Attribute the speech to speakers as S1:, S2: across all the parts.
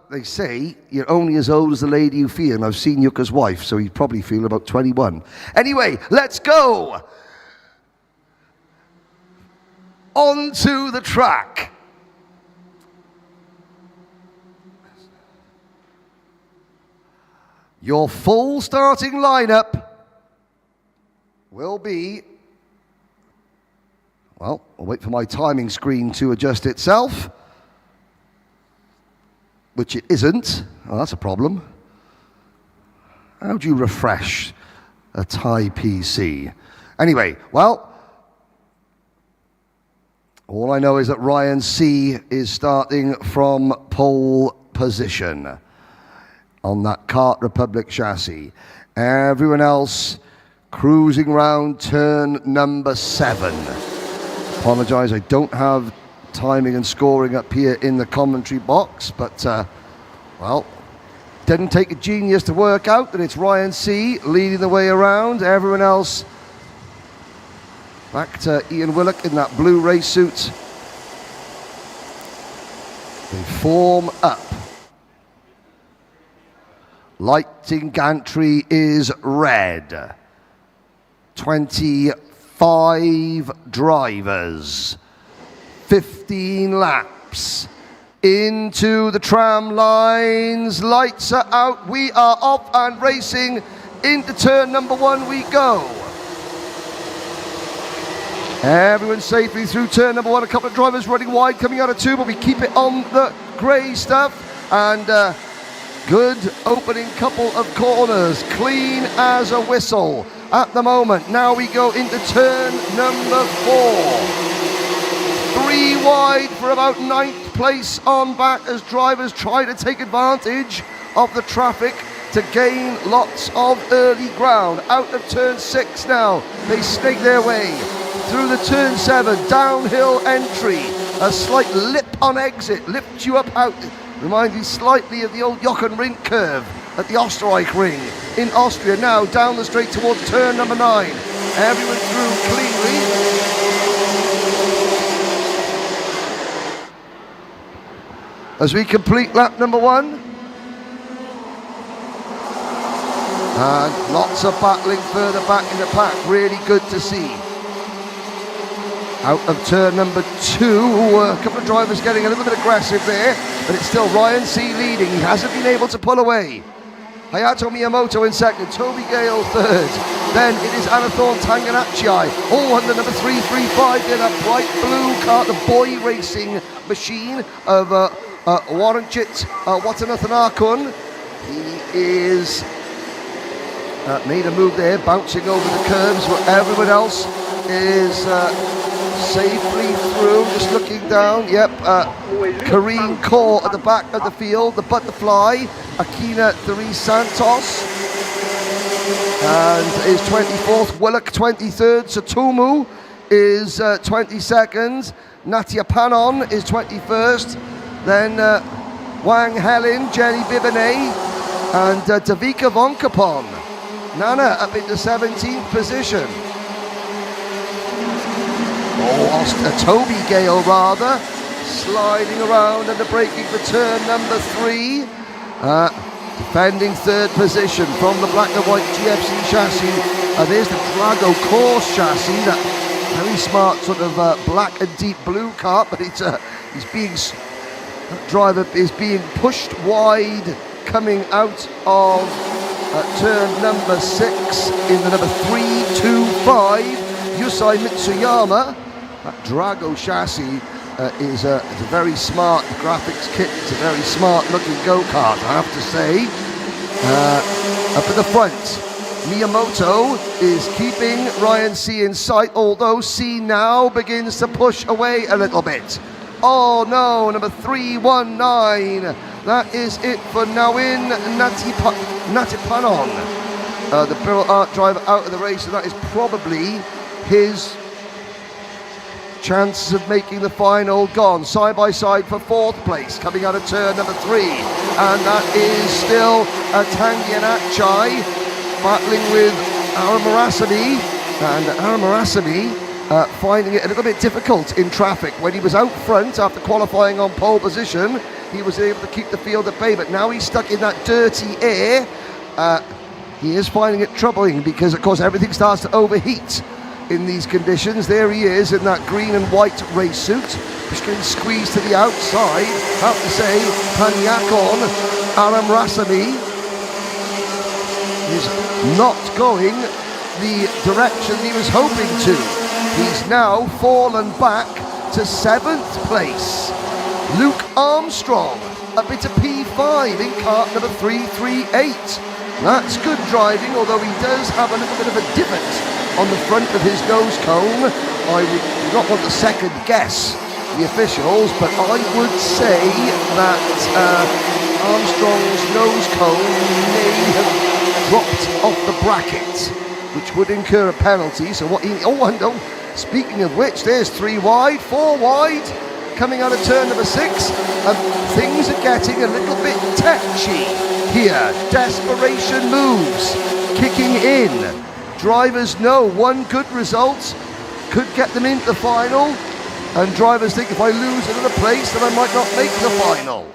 S1: they say you're only as old as the lady you feel, and I've seen Yuka's wife, so he'd probably feel about 21. Anyway, let's go! Onto the track. Your full starting lineup will be, well, I'll wait for my timing screen to adjust itself, which it isn't. Oh, that's a problem. How do you refresh a Thai PC? Anyway, well, all I know is that Ryan C is starting from pole position on that Kart Republic chassis. Everyone else cruising round turn number 7. Apologise, I don't have timing and scoring up here in the commentary box, but well, didn't take a genius to work out that it's Ryan C leading the way around. Everyone else back to Ian Willock in that blue race suit. They form up. Lighting gantry is red. 25 drivers. 15 laps. Into the tram lines. Lights are out. We are off and racing. Into turn number 1 we go. Everyone safely through turn number 1. A couple of drivers running wide coming out of 2, but we keep it on the grey stuff. And good opening couple of corners, clean as a whistle at the moment. Now we go into turn number 4. 3 wide for about 9th place on back as drivers try to take advantage of the traffic to gain lots of early ground. Out of turn 6 now, they snake their way through the turn 7, downhill entry, a slight lip on exit, lifts you up out. Reminds me slightly of the old Jochen Rindt curve at the Österreich Ring in Austria. Now down the straight towards turn number 9. Everyone through cleanly. As we complete lap number 1. And lots of battling further back in the pack. Really good to see. Out of turn number 2, a couple of drivers getting a little bit aggressive there, but it's still Ryan C leading. He hasn't been able to pull away. Hayato Miyamoto in second, Toby Gale third. Then it is Anathorn Tanganachai, all under number 335 in a bright blue car, the boy racing machine of Warrenchit Watanathanakun. He is made a move there, bouncing over the curves where everyone else is safely through, just looking down. Yep, Kareem Kaur at the back of the field, the butterfly, Akina Therese Santos, and is 24th, Willock 23rd, Satomu is 22nd, Natia Panon is 21st, then Wang Helen, Jenny Bibonnet, and Davika Vonkapon. Nana up into 17th position. Toby Gale rather, sliding around and braking for turn number 3. Defending 3rd position from the black and white GFC chassis. There's the Drago Course chassis, that very smart sort of black and deep blue car, but it's that driver is being pushed wide coming out of turn number 6 in the number 325. Yusai Mitsuyama. That Drago chassis is a very smart graphics kit. It's a very smart looking go-kart, I have to say. Up at the front, Miyamoto is keeping Ryan C in sight, although C now begins to push away a little bit. Oh no, number 319. That is it for Nawin Natipanon. The Brillo Art driver out of the race, and that is probably his chances of making the final gone. Side by side for 4th place, coming out of turn number 3. And that is still Tanguy Achai battling with Aaron Marasami. And Aaron Marasami finding it a little bit difficult in traffic. When he was out front after qualifying on pole position, he was able to keep the field at bay, but now he's stuck in that dirty air. He is finding it troubling because, of course, everything starts to overheat in these conditions. There he is in that green and white race suit, just getting squeezed to the outside. Have to say, Panyakon Aramrasami is not going the direction he was hoping to. He's now fallen back to 7th place. Luke Armstrong, a bit of P5 in cart number 338. That's good driving, although he does have a little bit of a divot on the front of his nose cone. I would not want to second guess the officials, but I would say that Armstrong's nose cone may have dropped off the bracket, which would incur a penalty. So what he, oh no, speaking of which, there's 3 wide, 4 wide, coming out of turn number 6, and things are getting a little bit touchy here. Desperation moves kicking in. Drivers know one good result could get them into the final, and drivers think if I lose another place then I might not make the final.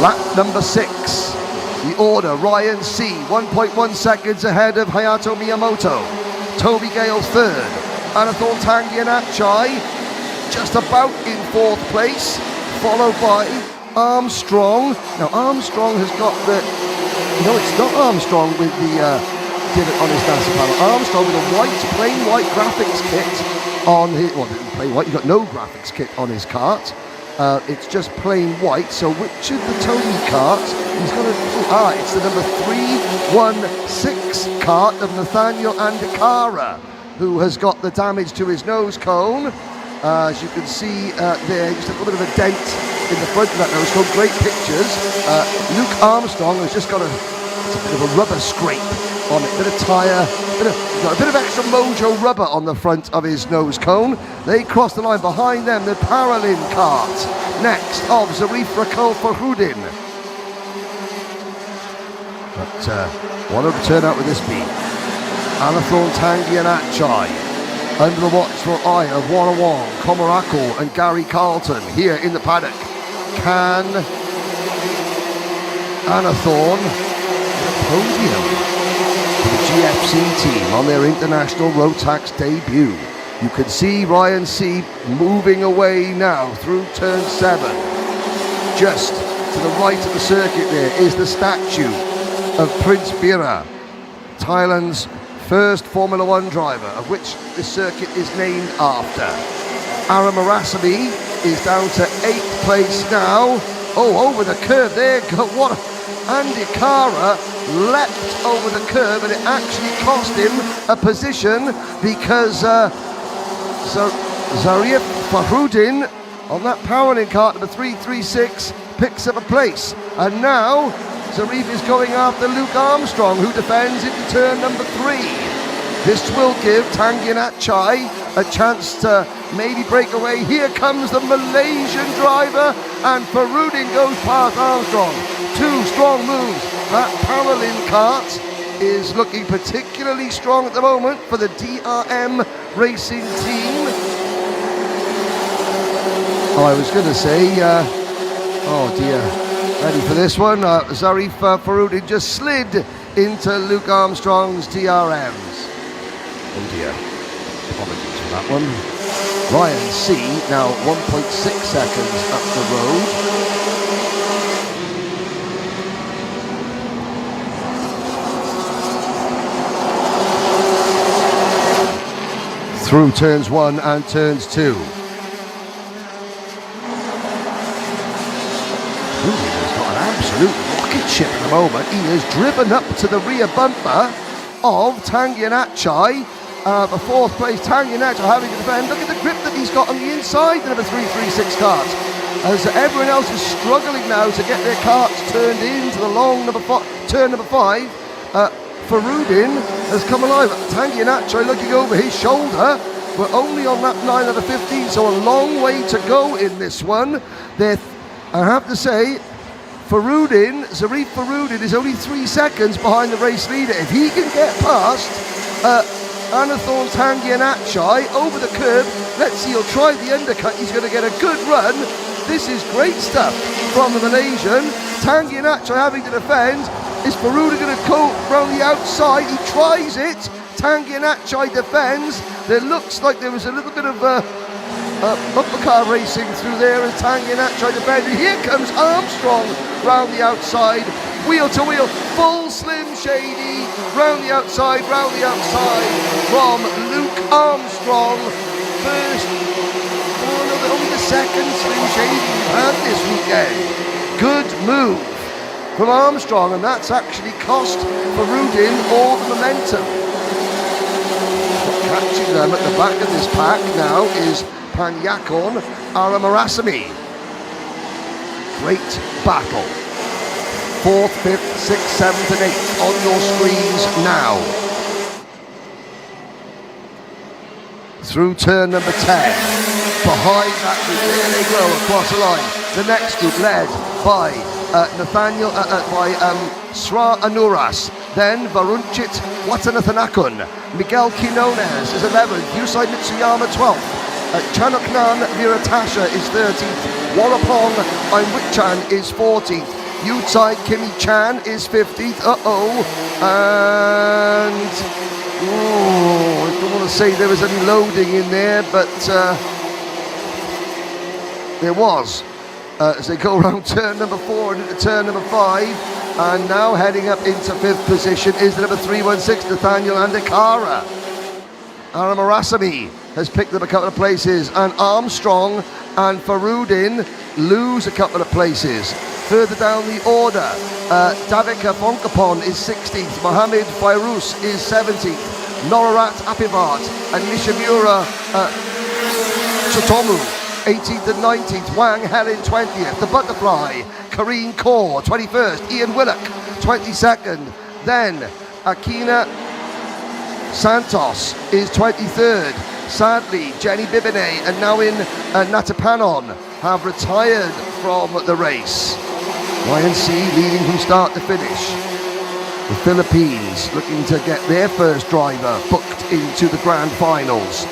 S1: Lap number 6. The order, Ryan C, 1.1 seconds ahead of Hayato Miyamoto. Toby Gale 3rd. Anathon Tangianachai just about in 4th place, followed by Armstrong. Now Armstrong has got the, no, it's not Armstrong with the divot on his NASA panel. Armstrong with a white, plain white graphics kit on his, well, plain white, you've got no graphics kit on his kart. It's just plain white. So which of the Tony carts he's got to, it's the number 316 cart of Nathaniel Andekara, who has got the damage to his nose cone. As you can see there, just a little bit of a dent in the front of that nose cone. Great pictures. Luke Armstrong has just got a bit of a rubber scrape on it, bit of tyre, a bit of extra Mojo rubber on the front of his nose cone. They cross the line. Behind them, the Paralin cart. Next of Zarif Rakol Farhoudin. But what a turnout would this be? Anathon Tangianachai. Under the watchful eye of Warrawong, Komorako and Gary Carlton here in the paddock. Can Anathon podium for the GFC team on their international road tax debut? You can see Ryan C moving away now through turn 7. Just to the right of the circuit there is the statue of Prince Bira, Thailand's first Formula 1 driver, of which this circuit is named after. Aram Arasami is down to 8th place now. Oh, over the curve there. What? Andy Kara leapt over the curve, and it actually cost him a position because Zarif Farhoudin on that Powerlin kart number 336 picks up a place. And now Zarif is going after Luke Armstrong, who defends into turn number 3. This will give Tangianachai a chance to maybe break away. Here comes the Malaysian driver, and Farhoudin goes past Armstrong. 2 strong moves. That Paralin kart is looking particularly strong at the moment for the DRM racing team. I was going to say, oh dear. Ready for this one? Zarif Farhoudin just slid into Luke Armstrong's DRMs. Oh dear. Apologies for that one. Ryan C now 1.6 seconds up the road. Through turns 1 and turns 2. Absolute rocket ship at the moment. He has driven up to the rear bumper of Tangianachai. The 4th place Tangianachai having to defend. Look at the grip that he's got on the inside, the number 336 cart. As everyone else is struggling now to get their carts turned into the long turn number 5. Farhoudin has come alive. Tangianachai looking over his shoulder. We're only on lap 9 out of 15, so a long way to go in this one. I have to say, Zarif Farhoudin is only 3 seconds behind the race leader. If he can get past Anathorn Tangianachai over the curb. Let's see, he'll try the undercut. He's going to get a good run. This is great stuff from the Malaysian. Tangianachai having to defend. Is Faruda going to go around the outside? He tries it. Tangianachai defends. There looks like there was a little bit of bumper car racing through there as Tangianachai defended. Here comes Armstrong round the outside. Wheel to wheel, full Slim Shady, round the outside from Luke Armstrong. First, only the second Slim Shady we've had this weekend. Good move from Armstrong, and that's actually cost Farudin all the momentum. Catching them at the back of this pack now is Panyakon Aramarasamy. Great battle. 4th, 5th, 6th, 7th and 8th on your screens now. Through turn number 10. Behind that group, there they go across the line. The next group led by Nathaniel, Sra Anuras. Then Varunchit Watanathanakun. Miguel Quinones is 11th. Yusai Mitsuyama 12th. Chanoknan Viratasha is 13th. Warapong Ainwichan is 14th. Yutsai Kimi Chan is 15th. And I don't want to say there was any loading in there, but there was. As they go around turn number 4 and into turn number 5, and now heading up into 5th position is the number 316 Nathaniel Andekara. Aramarasamy has picked up a couple of places, and Armstrong and Farudin lose a couple of places. Further down the order, Davika Fonkapon is 16th, Mohamed Fairuz is 17th, Norarat Apivat and Nishimura Chotomu 18th and 19th, Wang Helen 20th, The Butterfly, Kareen Kaur 21st, Ian Willock 22nd, then Akina Santos is 23rd. Sadly, Jenny Bibine and Nawin Natapanon have retired from the race. RMC leading from start to finish. The Philippines looking to get their first driver booked into the grand finals.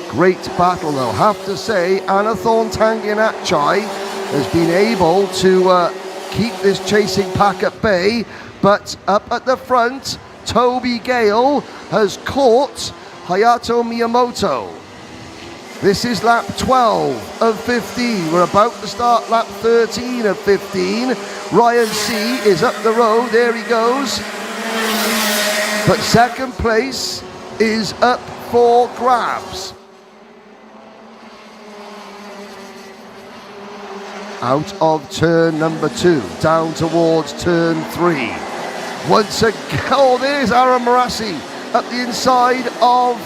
S1: Great battle though. Have to say, Anathorn Tangianachai has been able to keep this chasing pack at bay, but up at the front, Toby Gale has caught Hayato Miyamoto. This is lap 12 of 15. We're about to start lap 13 of 15. Ryan C is up the road. There he goes. But second place is up for grabs. Out of turn number 2, down towards turn 3. Once again, oh, there's Aramarasamy up the inside of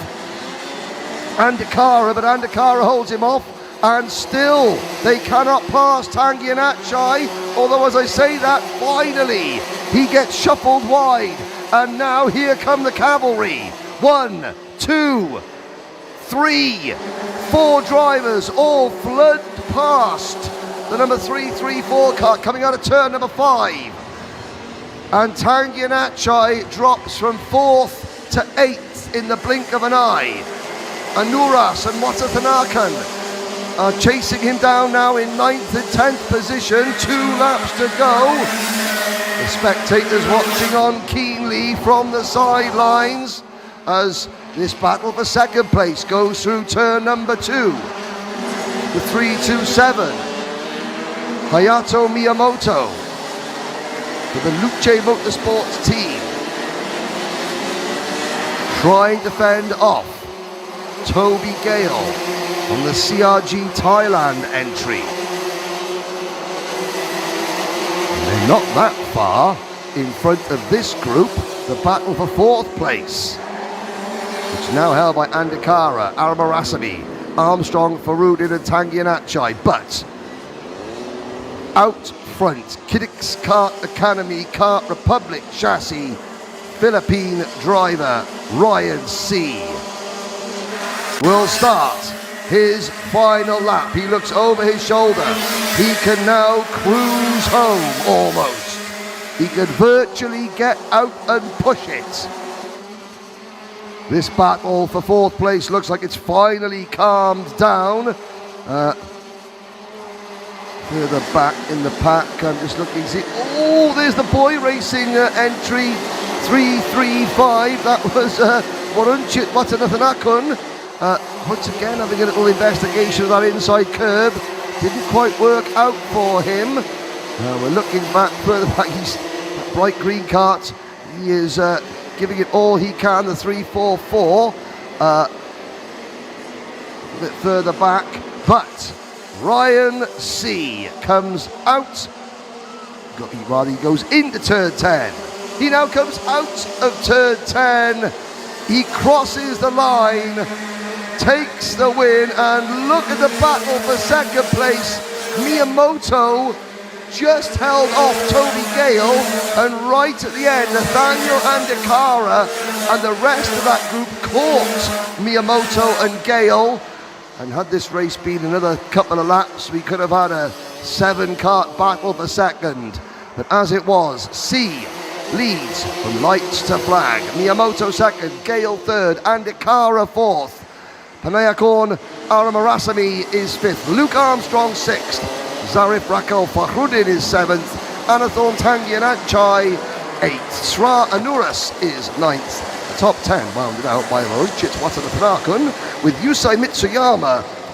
S1: Andekara, but Andekara holds him off, and still they cannot pass Tangianachai, although as I say that, finally he gets shuffled wide, and now here come the cavalry. 1, 2, 3, 4 drivers all flood past the number 334 car coming out of turn number 5, and Tangianachai drops from 4th to 8th in the blink of an eye. Anuras and Watathanakan are chasing him down now in 9th and 10th position. 2 laps to go. The spectators watching on keenly from the sidelines as this battle for second place goes through turn number 2. The 327. Hayato Miyamoto for the Luce Motorsports team, trying to fend off Toby Gale on the CRG Thailand entry. And they're not that far in front of this group, the battle for 4th place, which is now held by Andekara, Aramarasamy, Armstrong, Farudin and Tangianachai. But out front, Kiddix Kart Academy Kart Republic chassis, Philippine driver Ryan C will start his final lap. He looks over his shoulder. He can now cruise home almost. He could virtually get out and push it. This battle for 4th place looks like it's finally calmed down. Further back in the pack, I'm just looking to see. Oh, there's the boy racing entry 335. That was Warunchit Watanathanakun. Once again, having a little investigation of that inside curb. Didn't quite work out for him. We're looking back further back. He's that bright green cart. He is giving it all he can. The 344. A bit further back, but Ryan C comes out. He goes into turn 10. He now comes out of turn 10. He crosses the line, takes the win, and look at the battle for 2nd place. Miyamoto just held off Toby Gale, and right at the end, Nathaniel Andekara and the rest of that group caught Miyamoto and Gale. And had this race been another couple of laps, we could have had a 7-kart battle for 2nd. But as it was, C leads from lights to flag. Miyamoto 2nd, Gale 3rd, Andekara 4th. Panayakorn Aramarasamy is 5th, Luke Armstrong 6th, Zarif Rakel Fahrudin is 7th, Anathorn Tangianachai 8th, Sra Anuras is 9th. The top 10 wounded out by Rohit Watanathanakun, with Yusai Mitsuyama